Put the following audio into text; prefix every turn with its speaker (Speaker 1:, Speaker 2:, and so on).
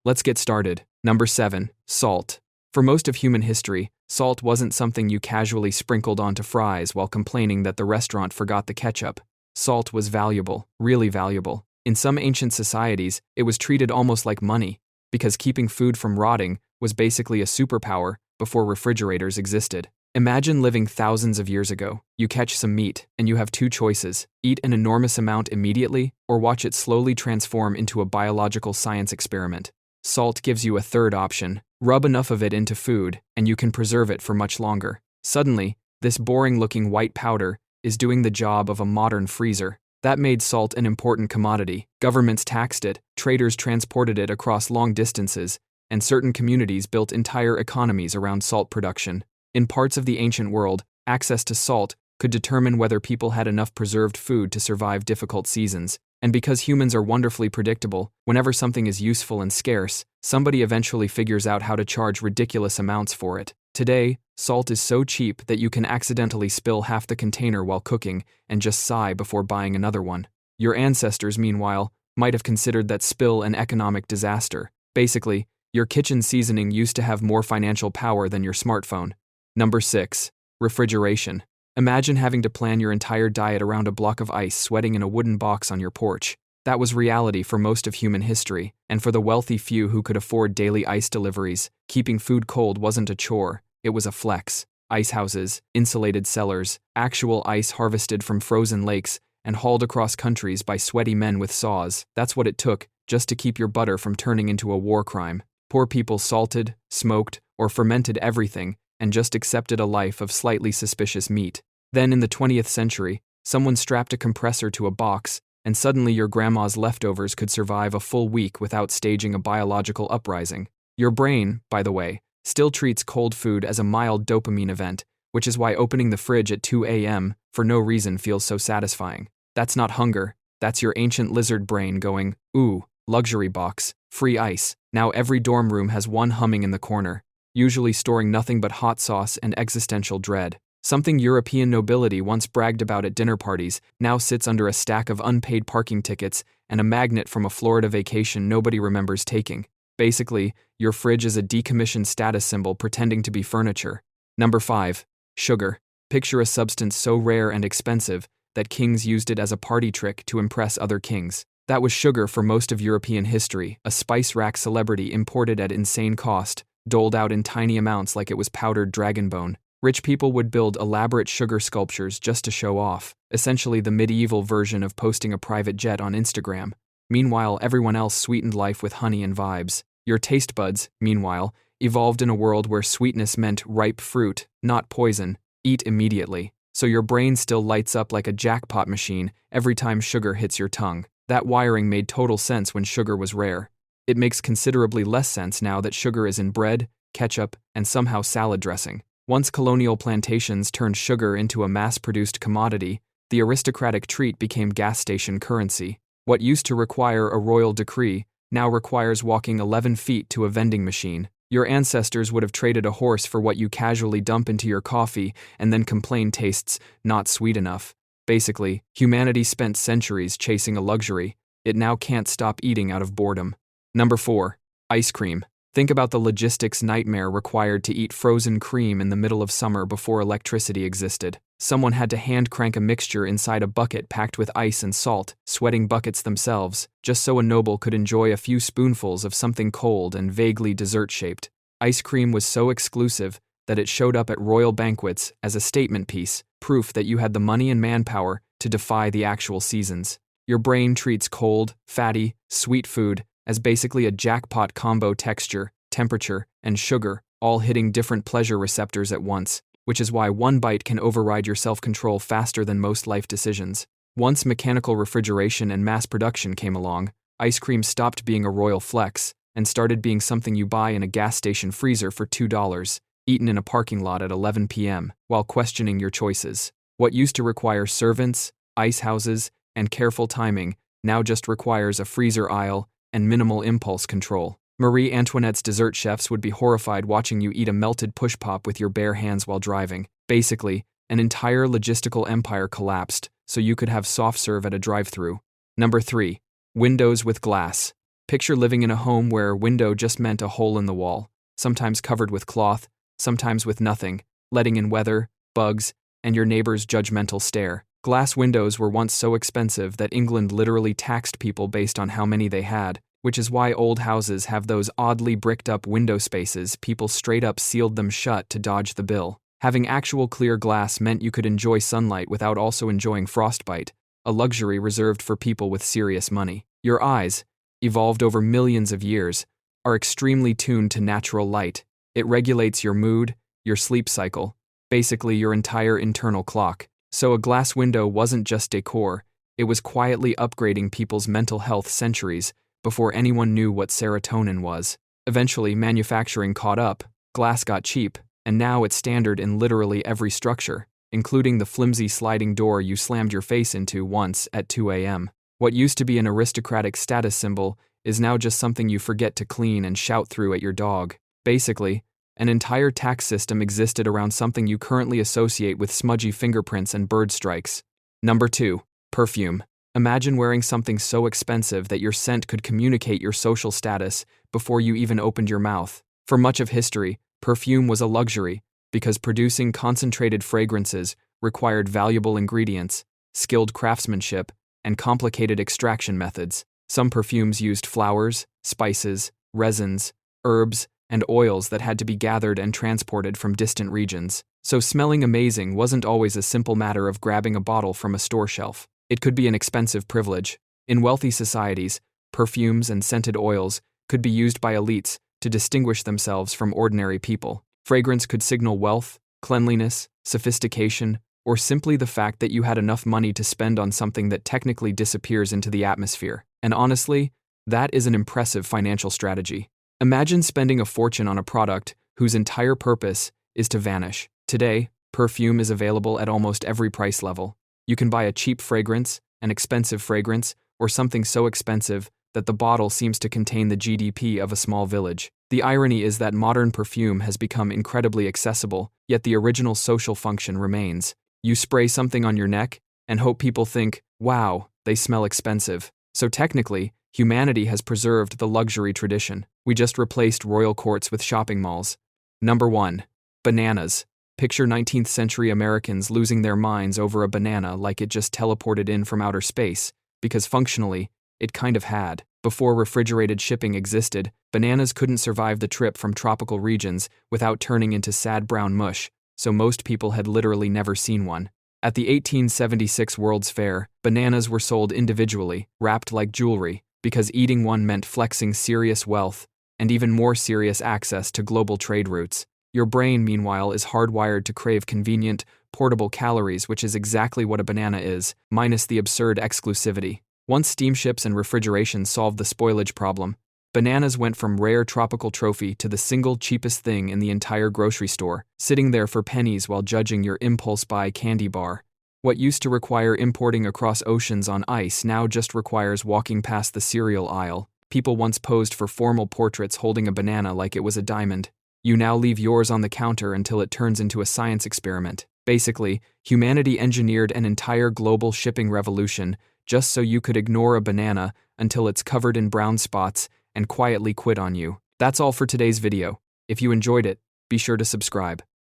Speaker 1: Let's get started. Number 7. Salt. For most of human history, salt wasn't something you casually sprinkled onto fries while complaining that the restaurant forgot the ketchup. Salt was valuable, really valuable. In some ancient societies, it was treated almost like money, because keeping food from rotting was basically a superpower before refrigerators existed. Imagine living thousands of years ago. You catch some meat, and you have two choices: eat an enormous amount immediately, or watch it slowly transform into a biological science experiment. Salt gives you a third option: rub enough of it into food, and you can preserve it for much longer. Suddenly, this boring-looking white powder is doing the job of a modern freezer. That made salt an important commodity. Governments taxed it, traders transported it across long distances, and certain communities built entire economies around salt production. In parts of the ancient world, access to salt could determine whether people had enough preserved food to survive difficult seasons. And because humans are wonderfully predictable, whenever something is useful and scarce, somebody eventually figures out how to charge ridiculous amounts for it. Today, salt is so cheap that you can accidentally spill half the container while cooking and just sigh before buying another one. Your ancestors, meanwhile, might have considered that spill an economic disaster. Basically, your kitchen seasoning used to have more financial power than your smartphone. Number 6. Refrigeration. Imagine having to plan your entire diet around a block of ice sweating in a wooden box on your porch. That was reality for most of human history, and for the wealthy few who could afford daily ice deliveries, keeping food cold wasn't a chore, it was a flex. Ice houses, insulated cellars, actual ice harvested from frozen lakes, and hauled across countries by sweaty men with saws. That's what it took, just to keep your butter from turning into a war crime. Poor people salted, smoked, or fermented everything, and just accepted a life of slightly suspicious meat. Then in the 20th century, someone strapped a compressor to a box, and suddenly your grandma's leftovers could survive a full week without staging a biological uprising. Your brain, by the way, still treats cold food as a mild dopamine event, which is why opening the fridge at 2 a.m. for no reason feels so satisfying. That's not hunger, that's your ancient lizard brain going, ooh, luxury box, free ice. Now every dorm room has one humming in the corner, usually storing nothing but hot sauce and existential dread. Something European nobility once bragged about at dinner parties now sits under a stack of unpaid parking tickets and a magnet from a Florida vacation nobody remembers taking. Basically, your fridge is a decommissioned status symbol pretending to be furniture. Number 5. Sugar. Picture a substance so rare and expensive that kings used it as a party trick to impress other kings. That was sugar for most of European history, a spice rack celebrity imported at insane cost, doled out in tiny amounts like it was powdered dragon bone. Rich people would build elaborate sugar sculptures just to show off, essentially the medieval version of posting a private jet on Instagram. Meanwhile, everyone else sweetened life with honey and vibes. Your taste buds, meanwhile, evolved in a world where sweetness meant ripe fruit, not poison. Eat immediately. So your brain still lights up like a jackpot machine every time sugar hits your tongue. That wiring made total sense when sugar was rare. It makes considerably less sense now that sugar is in bread, ketchup, and somehow salad dressing. Once colonial plantations turned sugar into a mass-produced commodity, the aristocratic treat became gas station currency. What used to require a royal decree now requires walking 11 feet to a vending machine. Your ancestors would have traded a horse for what you casually dump into your coffee and then complain tastes not sweet enough. Basically, humanity spent centuries chasing a luxury it now can't stop eating out of boredom. Number 4. Ice cream. Think about the logistics nightmare required to eat frozen cream in the middle of summer before electricity existed. Someone had to hand crank a mixture inside a bucket packed with ice and salt, sweating buckets themselves, just so a noble could enjoy a few spoonfuls of something cold and vaguely dessert-shaped. Ice cream was so exclusive that it showed up at royal banquets as a statement piece, proof that you had the money and manpower to defy the actual seasons. Your brain treats cold, fatty, sweet food as basically a jackpot combo: texture, temperature, and sugar, all hitting different pleasure receptors at once, which is why one bite can override your self-control faster than most life decisions. Once mechanical refrigeration and mass production came along, ice cream stopped being a royal flex and started being something you buy in a gas station freezer for $2, eaten in a parking lot at 11 p.m., while questioning your choices. What used to require servants, ice houses, and careful timing now just requires a freezer aisle and minimal impulse control. Marie Antoinette's dessert chefs would be horrified watching you eat a melted push pop with your bare hands while driving. Basically, an entire logistical empire collapsed so you could have soft serve at a drive-thru. Number 3. Windows with glass. Picture living in a home where window just meant a hole in the wall, sometimes covered with cloth, sometimes with nothing, letting in weather, bugs, and your neighbor's judgmental stare. Glass windows were once so expensive that England literally taxed people based on how many they had, which is why old houses have those oddly bricked-up window spaces. People straight up sealed them shut to dodge the bill. Having actual clear glass meant you could enjoy sunlight without also enjoying frostbite, a luxury reserved for people with serious money. Your eyes, evolved over millions of years, are extremely tuned to natural light. It regulates your mood, your sleep cycle, basically your entire internal clock. So a glass window wasn't just decor, it was quietly upgrading people's mental health centuries before anyone knew what serotonin was. Eventually, manufacturing caught up, glass got cheap, and now it's standard in literally every structure, including the flimsy sliding door you slammed your face into once at 2 a.m. What used to be an aristocratic status symbol is now just something you forget to clean and shout through at your dog. Basically, an entire tax system existed around something you currently associate with smudgy fingerprints and bird strikes. Number 2. Perfume. Imagine wearing something so expensive that your scent could communicate your social status before you even opened your mouth. For much of history, perfume was a luxury because producing concentrated fragrances required valuable ingredients, skilled craftsmanship, and complicated extraction methods. Some perfumes used flowers, spices, resins, herbs, and oils that had to be gathered and transported from distant regions. So smelling amazing wasn't always a simple matter of grabbing a bottle from a store shelf. It could be an expensive privilege. In wealthy societies, perfumes and scented oils could be used by elites to distinguish themselves from ordinary people. Fragrance could signal wealth, cleanliness, sophistication, or simply the fact that you had enough money to spend on something that technically disappears into the atmosphere. And honestly, that is an impressive financial strategy. Imagine spending a fortune on a product whose entire purpose is to vanish. Today, perfume is available at almost every price level. You can buy a cheap fragrance, an expensive fragrance, or something so expensive that the bottle seems to contain the GDP of a small village. The irony is that modern perfume has become incredibly accessible, yet the original social function remains. You spray something on your neck and hope people think, wow, they smell expensive. So technically, humanity has preserved the luxury tradition. We just replaced royal courts with shopping malls. Number 1. Bananas. Picture 19th century Americans losing their minds over a banana like it just teleported in from outer space, because functionally, it kind of had. Before refrigerated shipping existed, bananas couldn't survive the trip from tropical regions without turning into sad brown mush, so most people had literally never seen one. At the 1876 World's Fair, bananas were sold individually, wrapped like jewelry, because eating one meant flexing serious wealth and even more serious access to global trade routes. Your brain, meanwhile, is hardwired to crave convenient, portable calories, which is exactly what a banana is, minus the absurd exclusivity. Once steamships and refrigeration solved the spoilage problem, bananas went from rare tropical trophy to the single cheapest thing in the entire grocery store, sitting there for pennies while judging your impulse buy candy bar. What used to require importing across oceans on ice now just requires walking past the cereal aisle. People once posed for formal portraits holding a banana like it was a diamond. You now leave yours on the counter until it turns into a science experiment. Basically, humanity engineered an entire global shipping revolution just so you could ignore a banana until it's covered in brown spots and quietly quit on you. That's all for today's video. If you enjoyed it, be sure to subscribe.